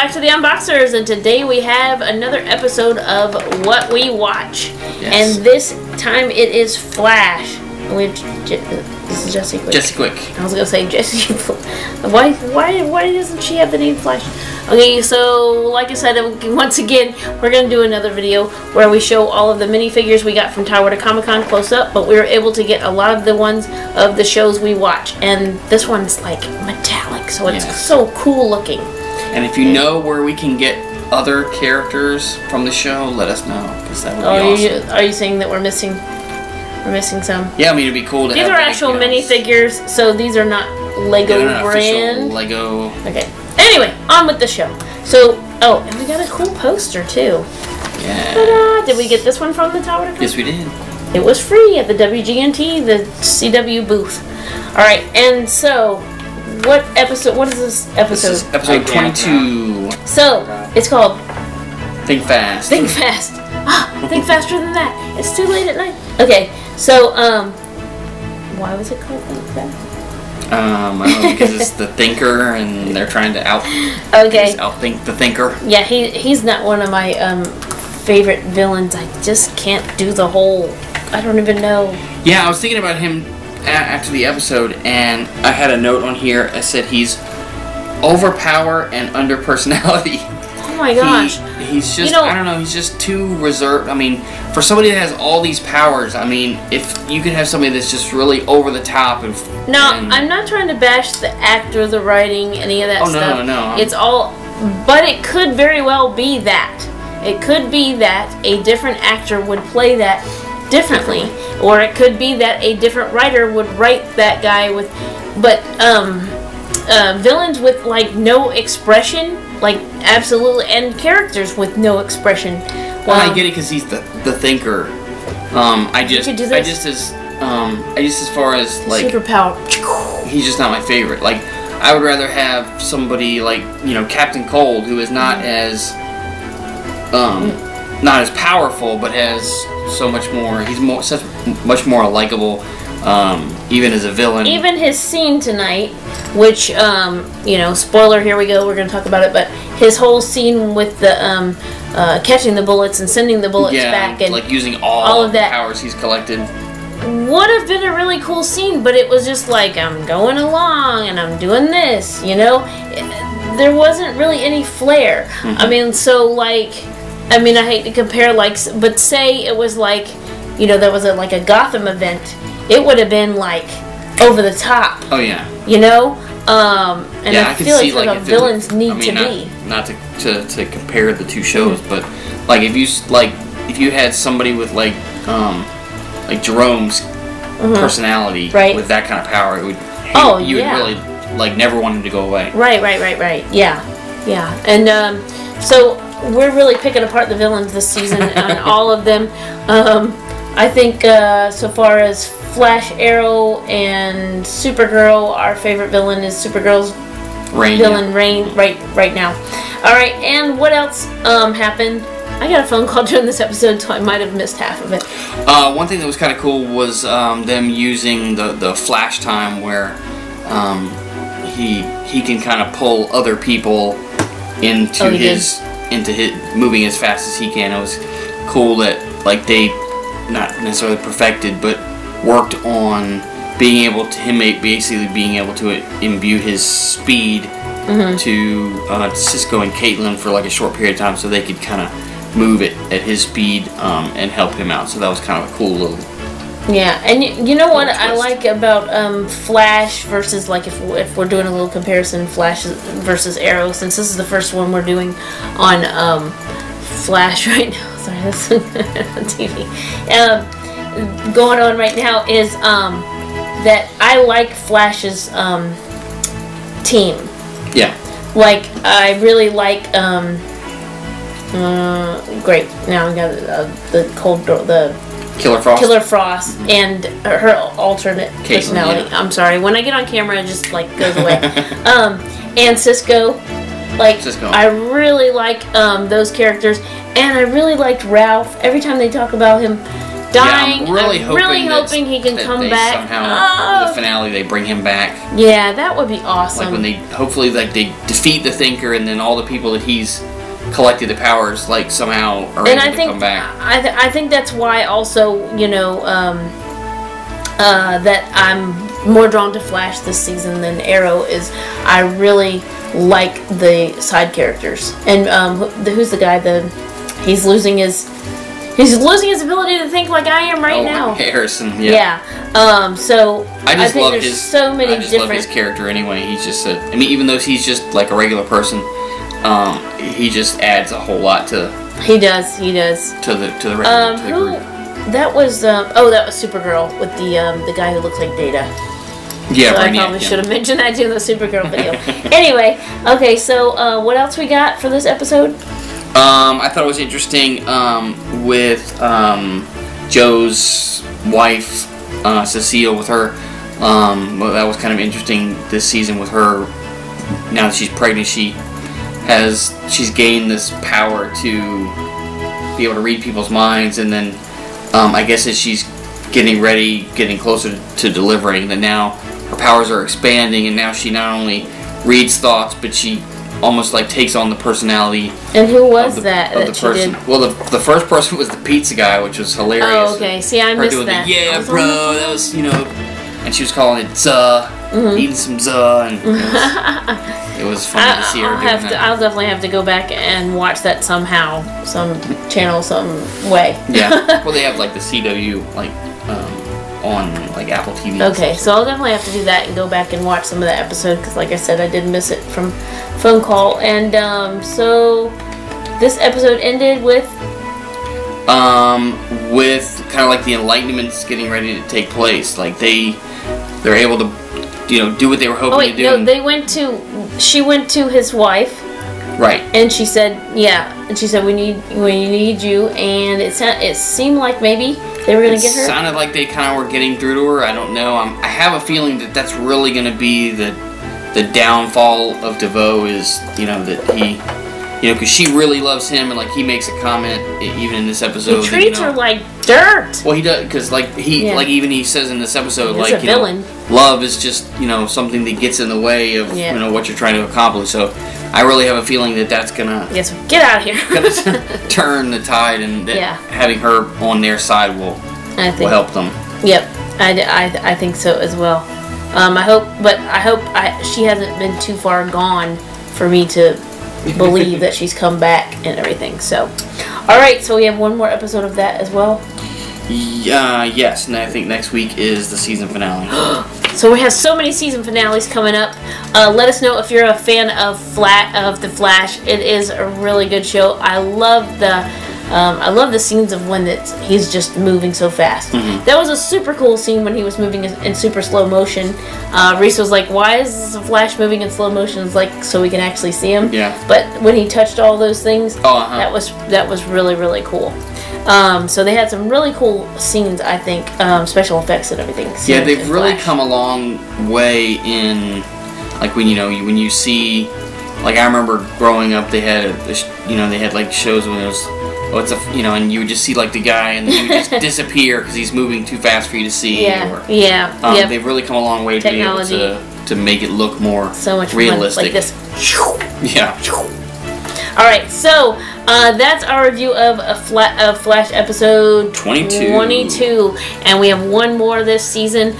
back to the Unboxers, and today we have another episode of What We Watch. Yes. And this time it is Flash. This is Jesse Quick. Jesse Quick. I was gonna say Jesse. Why doesn't she have the name Flash? Okay, so like I said, once again, we're gonna do another video where we show all of the minifigures we got from Tower to Comic Con close up, but we were able to get a lot of the ones of the shows we watch, and this one's like metallic, so it's so cool looking. And if you know where we can get other characters from the show, let us know, because that would be awesome. Are you saying that we're missing some? Yeah, I mean, it'd be cool to These have are actual minifigures, so these are not Lego brand. Lego. Okay. Anyway, on with the show. So, oh, and we got a cool poster too. Yeah. Ta-da! Did we get this one from the Tower to Comic Con? Yes, we did. It was free at the WGNT, the CW booth. Alright, and so, what is this episode? This is episode 22. So, it's called Think Fast. Think Fast. Think faster than that. It's too late at night. Okay, so, why was it called Think Fast? I don't know, because it's the Thinker, and they're trying to outthink the Thinker. Yeah, he's not one of my favorite villains. I just can't do the whole. I don't even know. Yeah, I was thinking about him after the episode, and I had a note on here. I said he's overpower and under personality. Oh my gosh. He's just, I don't know, he's just too reserved. I mean, for somebody that has all these powers, I mean, if you could have somebody that's just really over the top and... No, I'm not trying to bash the actor, the writing, any of that stuff. No. It's all... But it could very well be that. It could be that a different actor would play that differently. Or it could be that a different writer would write that guy with... But, villains with, like, no expression... Like, absolutely, and characters with no expression. Well, I get it because he's the Thinker. I just as far as like superpower. He's just not my favorite. Like, I would rather have somebody like Captain Cold, who is not as powerful, but has so much more. He's much more likable. Even as a villain. Even his scene tonight, which, spoiler, here we go, we're going to talk about it, but his whole scene with the, catching the bullets and sending the bullets back and like using all of the powers he's collected. Would have been a really cool scene, but it was just like, I'm going along and I'm doing this, There wasn't really any flair. Mm-hmm. I mean, so, like, I hate to compare, like, but say it was like, there was like a Gotham event. It would have been like over the top. Oh yeah. And I feel like villains need to be. Not to compare the two shows, but like if you had somebody with like Jerome's personality with that kind of power, it would you would really like never want him to go away. Right. Yeah. And so we're really picking apart the villains this season on all of them. I think so far as Flash, Arrow, and Supergirl, our favorite villain is Supergirl's villain, Rain, right now. Alright, and what else happened? I got a phone call during this episode, so I might have missed half of it. One thing that was kind of cool was them using the Flash time where he can kind of pull other people into his moving as fast as he can. It was cool that like they not necessarily perfected, but worked on being able to imbue his speed to Cisco and Caitlin for like a short period of time, so they could kind of move it at his speed and help him out. So that was kind of a cool little. Yeah, and you know what I like about Flash versus, like, if we're doing a little comparison, Flash versus Arrow, since this is the first one we're doing on Flash right now. Sorry, that's on TV. Going on right now is that I like Flash's team. Yeah. Like, I really like great. Now I got the Killer Frost and her alternate personality. Yeah. I'm sorry. When I get on camera, it just like goes away. And Cisco. I really like those characters, and I really liked Ralph. Every time they talk about him, dying. Yeah, I'm really hoping he can come back. Somehow, in the finale, they bring him back. Yeah, that would be awesome. Like when they hopefully they defeat the Thinker, and then all the people that he's collected the powers somehow are able to come back. I think that's why also that I'm more drawn to Flash this season than Arrow is. I really like the side characters, and who's the guy? He's losing his ability to think like I am right now. Harrison, yeah. So I think love his so many love his character anyway. He's just even though he's just like a regular person, he just adds a whole lot to. He does. To the group. That was that was Supergirl with the guy who looks like Data. Yeah, so I probably should have mentioned that too in the Supergirl video. Anyway, okay, so what else we got for this episode? I thought it was interesting with Joe's wife, Cecile, with her. Well, that was kind of interesting this season with her. Now that she's pregnant, she's gained this power to be able to read people's minds, and then I guess as she's getting closer to delivering, that now her powers are expanding, and now she not only reads thoughts, but she almost like takes on the personality. And who was that the person? Well, the first person was the pizza guy, which was hilarious. Oh, okay. See, I missed that. Yeah, bro, that was and she was calling it Zuh, eating some Zuh, and it was funny to see her doing that. I'll definitely have to go back and watch that somehow, some channel, some way. Yeah. Well, they have like the CW on like Apple TV. Okay, so I'll definitely have to do that and go back and watch some of that episode because, like I said, I did miss it from phone call. And so this episode ended with kind of like the Enlightenment's getting ready to take place. Like they're able to do what they were hoping to do. No, she went to his wife. Right. And she said, we need you, and it seemed like maybe they were going to get her. It sounded like they kind of were getting through to her. I don't know. I have a feeling that that's really going to be the downfall of DeVoe is, that he, because she really loves him, and like he makes a comment even in this episode. He treats her like dirt. Well, he does, because like even he says in this episode, he's a villain. Love is just something that gets in the way of what you're trying to accomplish. So I really have a feeling that that's gonna get out of here. Gonna turn the tide, and that having her on their side will help them. Yep, I think so as well. I hope she hasn't been too far gone for me to believe that she's come back and everything. So, all right, so we have one more episode of that as well. Yes, and I think next week is the season finale. So we have so many season finales coming up. Let us know if you're a fan of The Flash. It is a really good show. I love the scenes of when he's just moving so fast. Mm-hmm. That was a super cool scene when he was moving in super slow motion. Reese was like, "Why is the Flash moving in slow motion?" It's like so we can actually see him. Yeah. But when he touched all those things, that was really, really cool. So they had some really cool scenes, I think, special effects and everything. Yeah, they've really come a long way in, like when you see, like I remember growing up, they had like shows when it was, and you would just see like the guy and then he would just disappear because he's moving too fast for you to see. Yeah. They've really come a long way Technology. To be able to make it look more so much realistic. Fun, like this. Yeah. All right, so that's our review of Flash episode 22, and we have one more this season.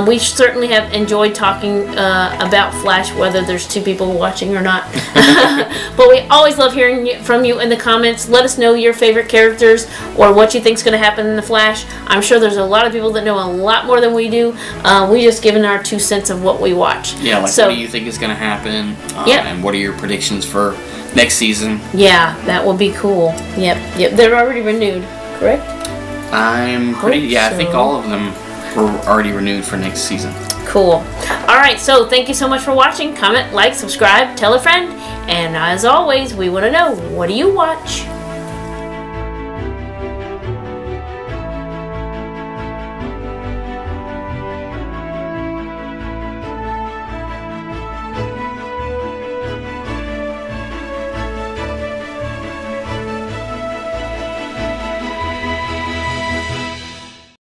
We certainly have enjoyed talking about Flash, whether there's two people watching or not. But we always love hearing from you in the comments. Let us know your favorite characters or what you think is going to happen in the Flash. I'm sure there's a lot of people that know a lot more than we do. We just given our 2 cents of what we watch. Yeah, like what do you think is going to happen? And what are your predictions for next season? Yeah, that will be cool. Yep. They're already renewed, correct? I think all of them were already renewed for next season. Cool. Alright, so thank you so much for watching. Comment, like, subscribe, tell a friend. And as always, we want to know, what do you watch?